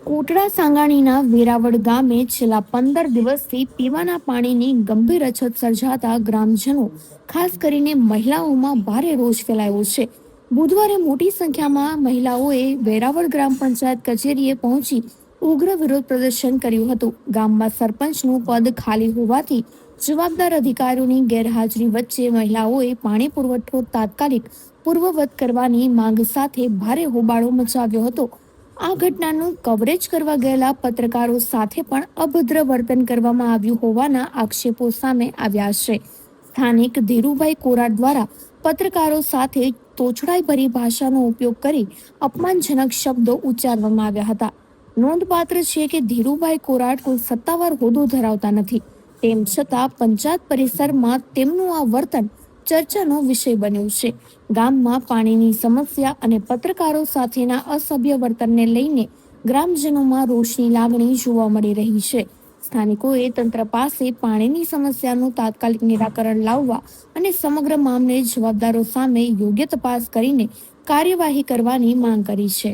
કોટડા સાંગાણીના વેરાવળ ગામે છેલ્લા 15 દિવસથી પીવાના પાણીની ગંભીર અછત સર્જાતા ગ્રામજનો, ખાસ કરીને મહિલાઓમાં ભારે રોષ ફેલાયો છે. બુધવારે મોટી સંખ્યામાં મહિલાઓએ વેરાવળ ગ્રામ પંચાયત કચેરીએ પહોંચી ઉગ્ર વિરોધ પ્રદર્શન કર્યું હતું. ગામમાં સરપંચનું પદ ખાલી હોવાથી જવાબદાર અધિકારીઓની ગેરહાજરી વચ્ચે મહિલાઓએ પાણી પુરવઠો તાત્કાલિક પૂર્વવત કરવાની માંગ સાથે ભારે હોબાળો મચાવ્યો હતો. આ ઘટનાનું કવરેજ કરવા ગયેલા પત્રકારો સાથે પણ અભદ્ર વર્તન કરવામાં આવ્યું હોવાના આક્ષેપો સામે આવ્યા છે. સ્થાનિક ધીરુભાઈ કોરાટ દ્વારા પત્રકારો સાથે તોછડાઈભરી ભાષાનો ઉપયોગ કરી અપમાનજનક શબ્દો ઉચ્ચારવામાં આવ્યા હતા. નોંધપાત્ર છે કે ધીરુભાઈ કોરાટ કોઈ સત્તાવાર હોદ્દો ધરાવતા નથી. તેમ છતાં પંચાયત પરિસરમાં તેમનું આ વર્તન ચર્ચાનો વિષય બન્યું છે. ગામમાં પાણીની સમસ્યા અને પત્રકારો સાથેના અસભ્ય વર્તનને લઈને ગ્રામજનોમાં રોષની લાગણી જોવા મળી રહી છે. સ્થાનિકોએ તંત્ર પાસે પાણીની સમસ્યાનું તાત્કાલિક નિરાકરણ લાવવા અને સમગ્ર મામલે જવાબદારો સામે યોગ્ય તપાસ કરીને કાર્યવાહી કરવાની માંગ કરી છે.